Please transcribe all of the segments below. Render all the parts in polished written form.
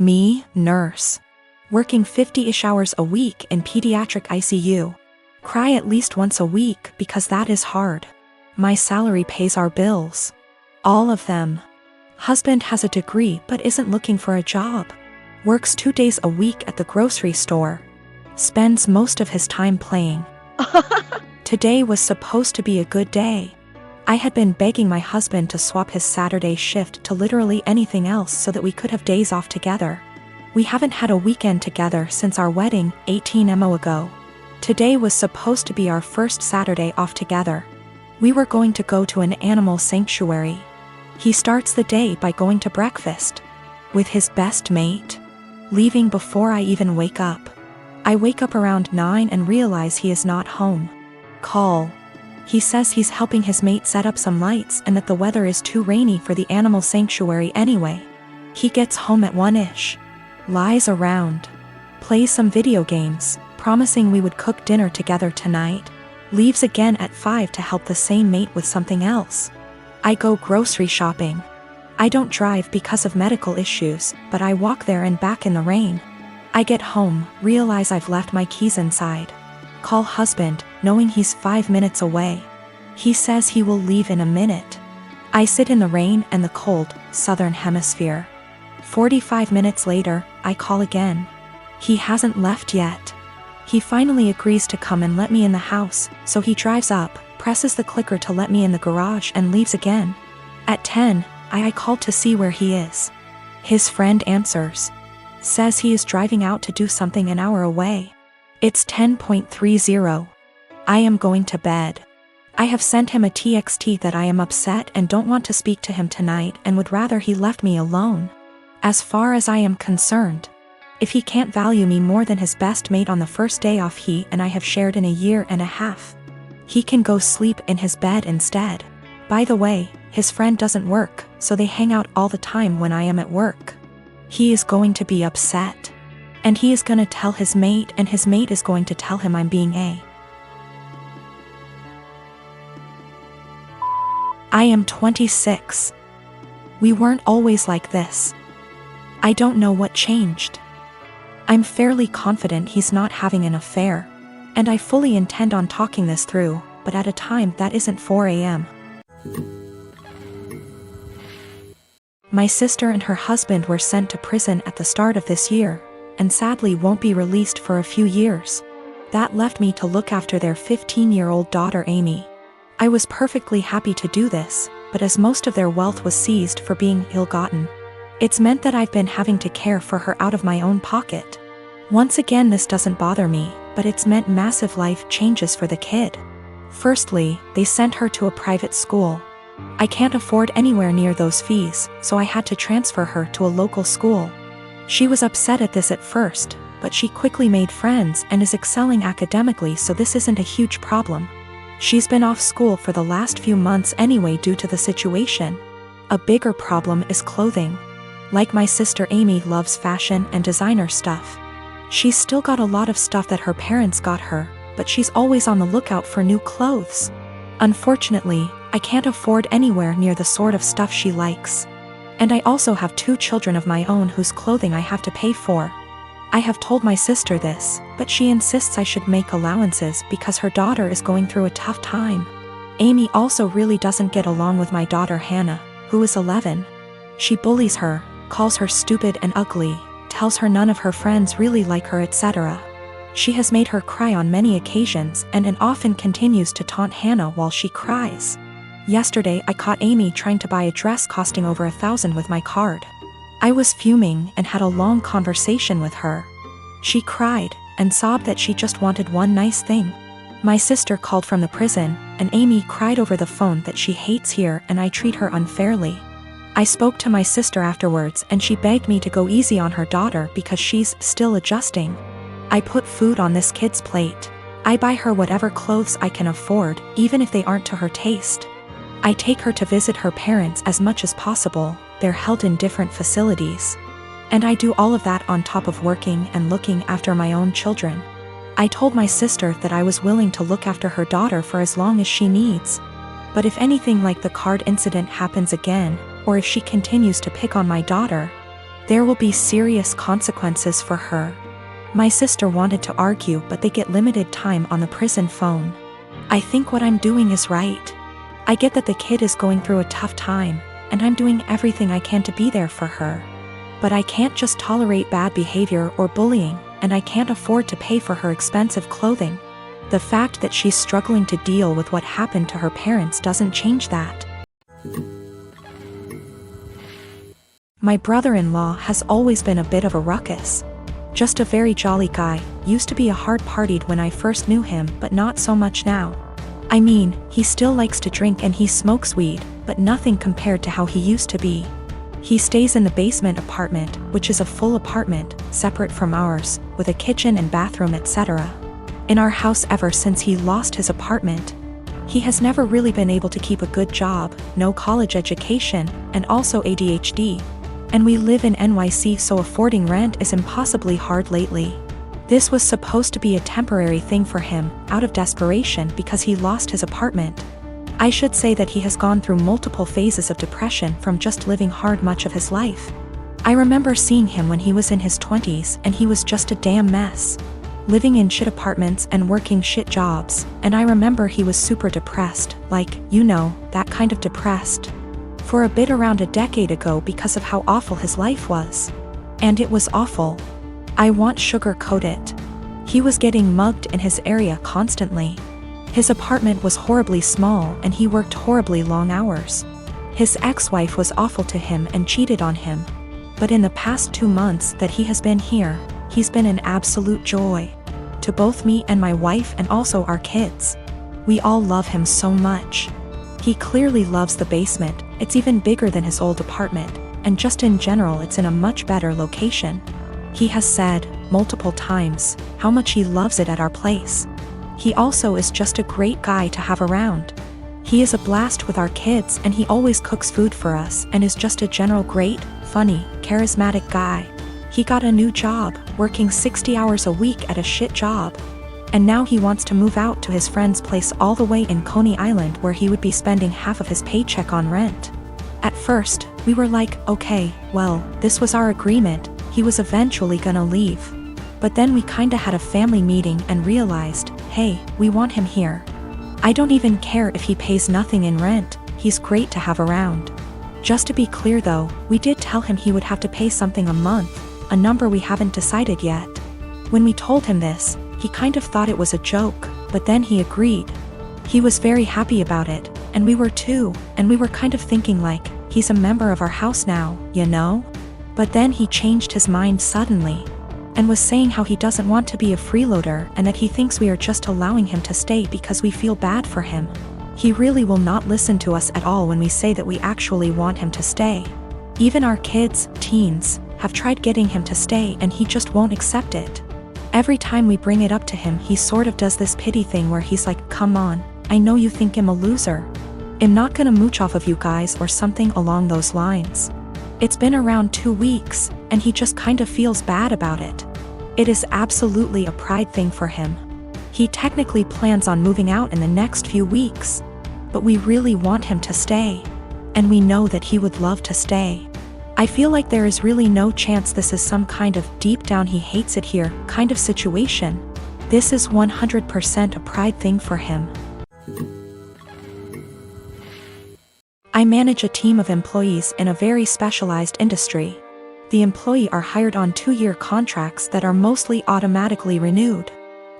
Me, nurse. Working 50-ish hours a week in pediatric ICU. Cry at least once a week because that is hard. My salary pays our bills. All of them. Husband has a degree but isn't looking for a job. Works 2 days a week at the grocery store. Spends most of his time playing. Today was supposed to be a good day. I had been begging my husband to swap his Saturday shift to literally anything else so that we could have days off together. We haven't had a weekend together since our wedding, 18 mo ago. Today was supposed to be our first Saturday off together. We were going to go to an animal sanctuary. He starts the day by going to breakfast with his best mate, leaving before I even wake up. I wake up around 9 and realize he is not home. Call. He says he's helping his mate set up some lights and that the weather is too rainy for the animal sanctuary anyway. He gets home at 1-ish. Lies around. Plays some video games, promising we would cook dinner together tonight. Leaves again at 5 to help the same mate with something else. I go grocery shopping. I don't drive because of medical issues, but I walk there and back in the rain. I get home, realize I've left my keys inside. Call husband, knowing he's 5 minutes away. He says he will leave in a minute. I sit in the rain and the cold, southern hemisphere. 45 minutes later, I call again. He hasn't left yet. He finally agrees to come and let me in the house, so he drives up, presses the clicker to let me in the garage and leaves again. At 10, I called to see where he is. His friend answers. Says he is driving out to do something an hour away. It's 10:30. I am going to bed. I have sent him a TXT that I am upset and don't want to speak to him tonight and would rather he left me alone. As far as I am concerned, if he can't value me more than his best mate on the first day off he and I have shared in a year and a half, he can go sleep in his bed instead. By the way, his friend doesn't work, so they hang out all the time when I am at work. He is going to be upset. And he is gonna tell his mate and his mate is going to tell him I'm being a. I am 26. We weren't always like this. I don't know what changed. I'm fairly confident he's not having an affair, and I fully intend on talking this through, but at a time that isn't 4 a.m. My sister and her husband were sent to prison at the start of this year, and sadly won't be released for a few years. That left me to look after their 15-year-old daughter Amy. I was perfectly happy to do this, but as most of their wealth was seized for being ill-gotten, it's meant that I've been having to care for her out of my own pocket. Once again, this doesn't bother me, but it's meant massive life changes for the kid. Firstly, they sent her to a private school. I can't afford anywhere near those fees, so I had to transfer her to a local school. She was upset at this at first, but she quickly made friends and is excelling academically, so this isn't a huge problem. She's been off school for the last few months anyway due to the situation. A bigger problem is clothing. Like my sister Amy loves fashion and designer stuff. She's still got a lot of stuff that her parents got her, but she's always on the lookout for new clothes. Unfortunately, I can't afford anywhere near the sort of stuff she likes. And I also have 2 children of my own whose clothing I have to pay for. I have told my sister this, but she insists I should make allowances because her daughter is going through a tough time. Amy also really doesn't get along with my daughter Hannah, who is 11. She bullies her, calls her stupid and ugly, tells her none of her friends really like her, etc. She has made her cry on many occasions and often continues to taunt Hannah while she cries. Yesterday I caught Amy trying to buy a dress costing over $1,000 with my card. I was fuming and had a long conversation with her. She cried and sobbed that she just wanted one nice thing. My sister called from the prison, and Amy cried over the phone that she hates here and I treat her unfairly. I spoke to my sister afterwards and she begged me to go easy on her daughter because she's still adjusting. I put food on this kid's plate. I buy her whatever clothes I can afford, even if they aren't to her taste. I take her to visit her parents as much as possible. They're held in different facilities. And I do all of that on top of working and looking after my own children. I told my sister that I was willing to look after her daughter for as long as she needs. But if anything like the card incident happens again, or if she continues to pick on my daughter, There will be serious consequences for her. My sister wanted to argue, but they get limited time on the prison phone. I think what I'm doing is right. I get that the kid is going through a tough time, and I'm doing everything I can to be there for her. But I can't just tolerate bad behavior or bullying, and I can't afford to pay for her expensive clothing. The fact that she's struggling to deal with what happened to her parents doesn't change that. My brother-in-law has always been a bit of a ruckus. Just a very jolly guy, used to be a hard-partied when I first knew him, but not so much now. I mean, he still likes to drink and he smokes weed, but nothing compared to how he used to be. He stays in the basement apartment, which is a full apartment, separate from ours, with a kitchen and bathroom, etc. In our house ever since he lost his apartment. He has never really been able to keep a good job, no college education, and also ADHD. And we live in NYC, so affording rent is impossibly hard lately. This was supposed to be a temporary thing for him, out of desperation because he lost his apartment. I should say that he has gone through multiple phases of depression from just living hard much of his life. I remember seeing him when he was in his 20s and he was just a damn mess. Living in shit apartments and working shit jobs, and I remember he was super depressed, like, you know, that kind of depressed. For a bit around a decade ago because of how awful his life was. And it was awful. I won't sugarcoat it. He was getting mugged in his area constantly. His apartment was horribly small and he worked horribly long hours. His ex-wife was awful to him and cheated on him. But in the past 2 months that he has been here, he's been an absolute joy. To both me and my wife and also our kids. We all love him so much. He clearly loves the basement, it's even bigger than his old apartment, and just in general it's in a much better location. He has said, multiple times, how much he loves it at our place. He also is just a great guy to have around. He is a blast with our kids and he always cooks food for us and is just a general great, funny, charismatic guy. He got a new job, working 60 hours a week at a shit job. And now he wants to move out to his friend's place all the way in Coney Island where he would be spending half of his paycheck on rent. At first, we were like, okay, well, this was our agreement, he was eventually gonna leave. But then we kinda had a family meeting and realized, hey, we want him here. I don't even care if he pays nothing in rent, he's great to have around. Just to be clear though, we did tell him he would have to pay something a month, a number we haven't decided yet. When we told him this, he kind of thought it was a joke, but then he agreed. He was very happy about it, and we were too, and we were kind of thinking like, he's a member of our house now, you know? But then he changed his mind suddenly, and was saying how he doesn't want to be a freeloader and that he thinks we are just allowing him to stay because we feel bad for him. He really will not listen to us at all when we say that we actually want him to stay. Even our kids, teens, have tried getting him to stay and he just won't accept it. Every time we bring it up to him he sort of does this pity thing where he's like, come on, I know you think I'm a loser. I'm not gonna mooch off of you guys or something along those lines. It's been around 2 weeks, and he just kind of feels bad about it. It is absolutely a pride thing for him. He technically plans on moving out in the next few weeks. But we really want him to stay. And we know that he would love to stay. I feel like there is really no chance this is some kind of deep down he hates it here kind of situation. This is 100% a pride thing for him. I manage a team of employees in a very specialized industry. The employees are hired on 2-year contracts that are mostly automatically renewed.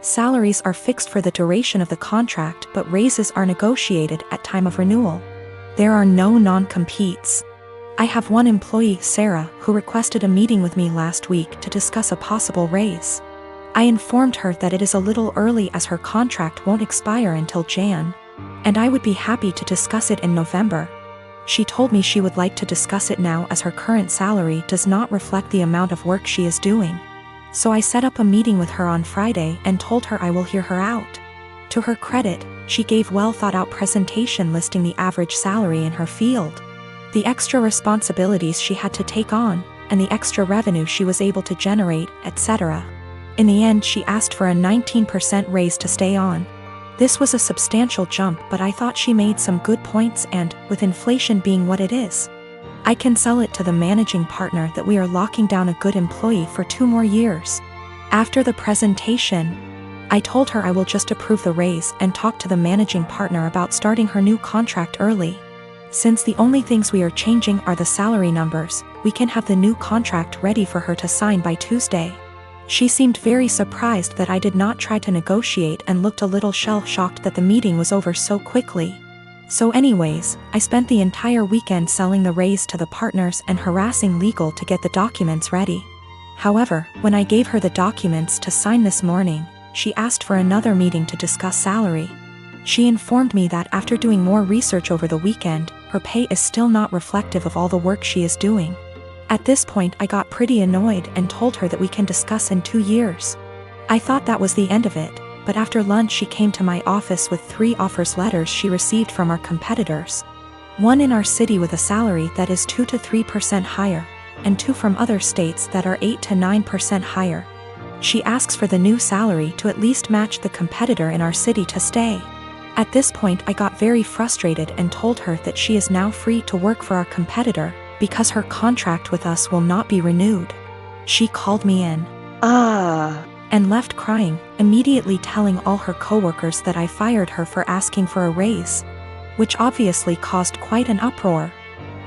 Salaries are fixed for the duration of the contract, but raises are negotiated at time of renewal. There are no non-competes. I have one employee, Sarah, who requested a meeting with me last week to discuss a possible raise. I informed her that it is a little early as her contract won't expire until Jan, and I would be happy to discuss it in November. She told me she would like to discuss it now as her current salary does not reflect the amount of work she is doing. So I set up a meeting with her on Friday and told her I will hear her out. To her credit, she gave well thought out presentation listing the average salary in her field, the extra responsibilities she had to take on, and the extra revenue she was able to generate, etc. In the end, she asked for a 19% raise to stay on. This was a substantial jump, but I thought she made some good points and, with inflation being what it is, I can sell it to the managing partner that we are locking down a good employee for 2 more years. After the presentation, I told her I will just approve the raise and talk to the managing partner about starting her new contract early. Since the only things we are changing are the salary numbers, we can have the new contract ready for her to sign by Tuesday. She seemed very surprised that I did not try to negotiate and looked a little shell-shocked that the meeting was over so quickly. So anyways, I spent the entire weekend selling the raise to the partners and harassing legal to get the documents ready. However, when I gave her the documents to sign this morning, she asked for another meeting to discuss salary. She informed me that after doing more research over the weekend, her pay is still not reflective of all the work she is doing. At this point, I got pretty annoyed and told her that we can discuss in 2 years. I thought that was the end of it, but after lunch she came to my office with 3 offers letters she received from our competitors. One in our city with a salary that is 2 to 3% higher, and 2 from other states that are 8 to 9% higher. She asks for the new salary to at least match the competitor in our city to stay. At this point I got very frustrated and told her that she is now free to work for our competitor, because her contract with us will not be renewed. She called me in and left crying, immediately telling all her coworkers that I fired her for asking for a raise, which obviously caused quite an uproar.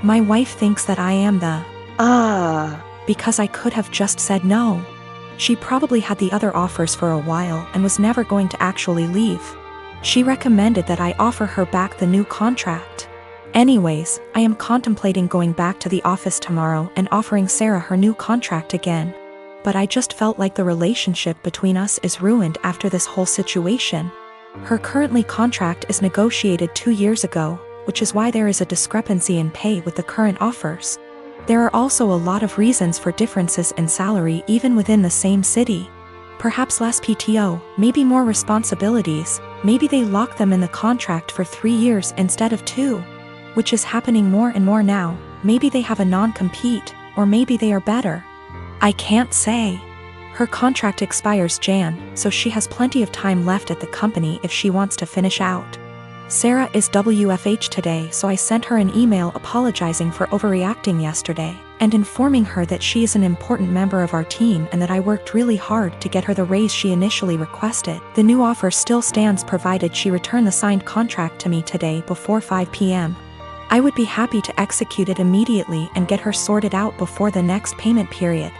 My wife thinks that I am the because I could have just said no. She probably had the other offers for a while and was never going to actually leave. She recommended that I offer her back the new contract. Anyways, I am contemplating going back to the office tomorrow and offering Sarah her new contract again. But I just felt like the relationship between us is ruined after this whole situation. Her currently contract is negotiated 2 years ago, which is why there is a discrepancy in pay with the current offers. There are also a lot of reasons for differences in salary even within the same city. Perhaps less PTO, maybe more responsibilities, maybe they lock them in the contract for 3 years instead of 2. Which is happening more and more now. Maybe they have a non-compete, or maybe they are better. I can't say. Her contract expires Jan, so she has plenty of time left at the company if she wants to finish out. Sarah is WFH today, so I sent her an email apologizing for overreacting yesterday, and informing her that she is an important member of our team and that I worked really hard to get her the raise she initially requested. The new offer still stands provided she return the signed contract to me today before 5 p.m. I would be happy to execute it immediately and get her sorted out before the next payment period.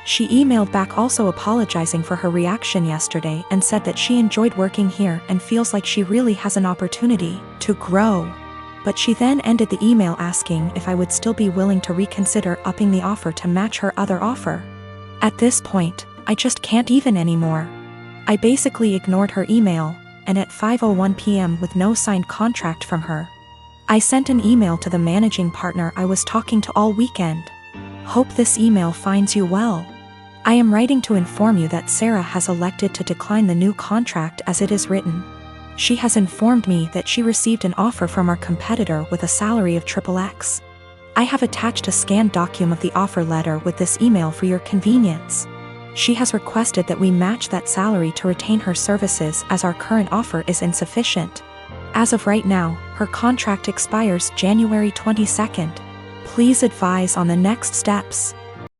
She emailed back also apologizing for her reaction yesterday and said that she enjoyed working here and feels like she really has an opportunity to grow. But she then ended the email asking if I would still be willing to reconsider upping the offer to match her other offer. At this point, I just can't even anymore. I basically ignored her email, and at 5:01 p.m. with no signed contract from her, I sent an email to the managing partner I was talking to all weekend. Hope this email finds you well. I am writing to inform you that Sarah has elected to decline the new contract as it is written. She has informed me that she received an offer from our competitor with a salary of XXX. I have attached a scanned document of the offer letter with this email for your convenience. She has requested that we match that salary to retain her services as our current offer is insufficient. As of right now, her contract expires January 22nd. Please advise on the next steps.